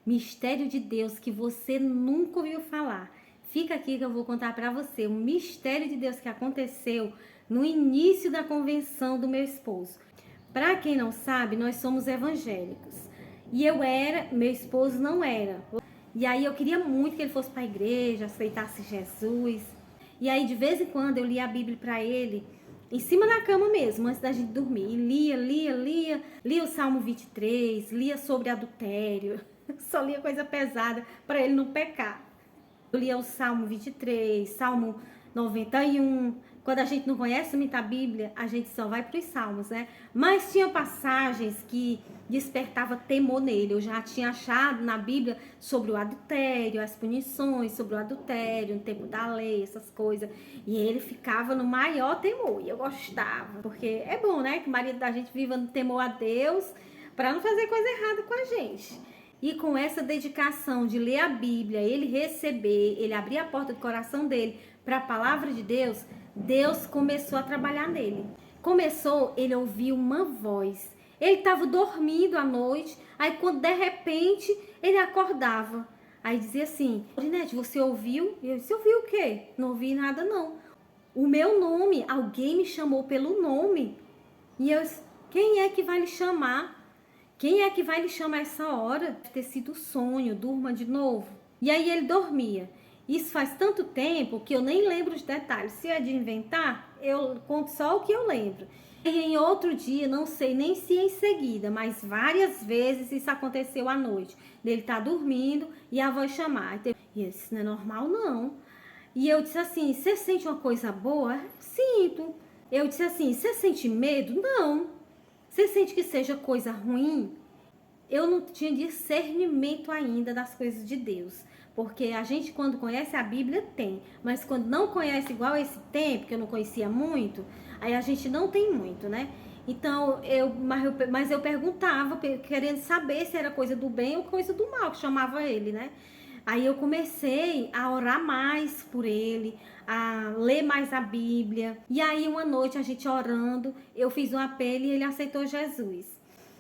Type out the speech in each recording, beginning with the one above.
Mistério de Deus que você nunca ouviu falar. Fica aqui que eu vou contar para você um mistério de Deus que aconteceu no início da convenção do meu esposo. Para quem não sabe, nós somos evangélicos. E eu era, meu esposo não era. E aí eu queria muito que ele fosse para a igreja, aceitasse Jesus. E aí de vez em quando eu lia a Bíblia para ele, em cima da cama mesmo, antes da gente dormir. E lia o Salmo 23, lia sobre adultério. Só lia coisa pesada para ele não pecar. Eu lia o Salmo 23, Salmo 91. Quando a gente não conhece muito a Bíblia, a gente só vai para os Salmos, né? Mas tinha passagens que despertava temor nele. Eu já tinha achado na Bíblia sobre o adultério, as punições sobre o adultério, no tempo da lei, essas coisas. E ele ficava no maior temor. E eu gostava, porque é bom, né? Que o marido da gente viva no temor a Deus para não fazer coisa errada com a gente. E com essa dedicação de ler a Bíblia, ele receber, ele abrir a porta do coração dele para a palavra de Deus, Deus começou a trabalhar nele. Começou, ele ouviu uma voz. Ele estava dormindo à noite, aí quando de repente ele acordava. Aí dizia assim: Odinete, você ouviu? E eu disse: ouviu o quê? Não ouvi nada não. O meu nome, alguém me chamou pelo nome. E eu disse: quem é que vai lhe chamar? Quem é que vai lhe chamar essa hora? Deve ter sido sonho, durma de novo. E aí ele dormia. Isso faz tanto tempo que eu nem lembro os detalhes. Se é de inventar, eu conto só o que eu lembro. E em outro dia, não sei nem se em seguida, mas várias vezes isso aconteceu à noite. Ele tá dormindo e a voz chamar. E isso não é normal, não. E eu disse assim: você sente uma coisa boa? Sinto. Eu disse assim: você sente medo? Não. Você sente que seja coisa ruim? Eu não tinha discernimento ainda das coisas de Deus. Porque a gente, quando conhece a Bíblia, tem. Mas quando não conhece igual esse tempo, que eu não conhecia muito, aí a gente não tem muito, né? Então, mas eu perguntava, querendo saber se era coisa do bem ou coisa do mal, que chamava ele, né? Aí eu comecei a orar mais por ele, a ler mais a Bíblia. E aí uma noite a gente orando, eu fiz um apelo e ele aceitou Jesus.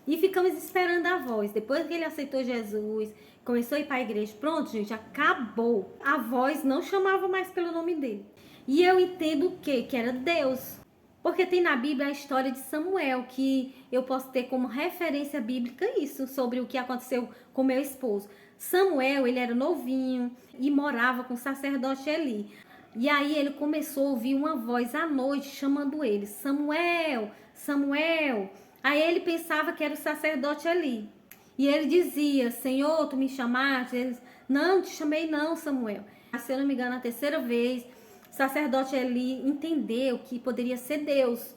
E ficamos esperando a voz. Depois que ele aceitou Jesus, começou a ir para a igreja. Pronto, gente, acabou. A voz não chamava mais pelo nome dele. E eu entendo o quê? Que era Deus. Porque tem na Bíblia a história de Samuel, que eu posso ter como referência bíblica isso, sobre o que aconteceu com meu esposo. Samuel, ele era novinho e morava com o sacerdote Eli. E aí ele começou a ouvir uma voz à noite chamando ele: Samuel, Samuel. Aí ele pensava que era o sacerdote Eli. E ele dizia: Senhor, tu me chamaste? Ele: não, te chamei não, Samuel. Se eu não me engano, a terceira vez, o sacerdote Eli entendeu que poderia ser Deus.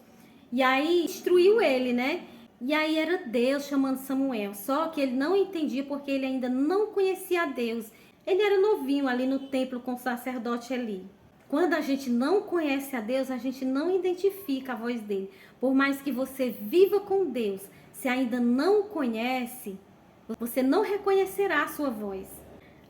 E aí instruiu ele, né? E aí era Deus chamando Samuel. Só que ele não entendia porque ele ainda não conhecia a Deus. Ele era novinho ali no templo com o sacerdote Eli. Quando a gente não conhece a Deus, a gente não identifica a voz dele. Por mais que você viva com Deus, se ainda não conhece, você não reconhecerá a sua voz.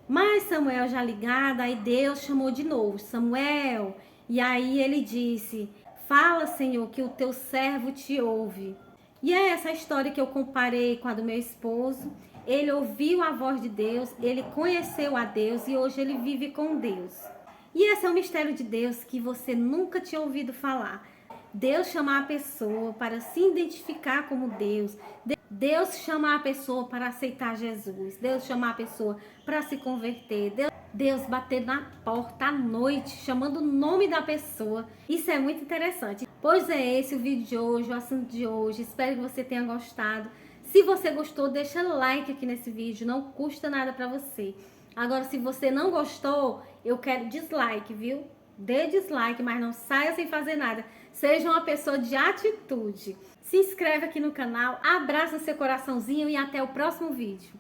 Mas Samuel já ligado, aí Deus chamou de novo: Samuel. E aí ele disse: fala, Senhor, que o teu servo te ouve. E é essa história que eu comparei com a do meu esposo. Ele ouviu a voz de Deus, ele conheceu a Deus e hoje ele vive com Deus. E esse é o mistério de Deus que você nunca tinha ouvido falar. Deus chamar a pessoa para se identificar como Deus. Deus chamar a pessoa para aceitar Jesus. Deus chamar a pessoa para se converter. Deus bater na porta à noite, chamando o nome da pessoa. Isso é muito interessante. Pois é esse o vídeo de hoje, o assunto de hoje. Espero que você tenha gostado. Se você gostou, deixa like aqui nesse vídeo. Não custa nada para você. Agora, se você não gostou, eu quero dislike, viu? Dê dislike, mas não saia sem fazer nada. Seja uma pessoa de atitude. Se inscreve aqui no canal, abraça seu coraçãozinho e até o próximo vídeo.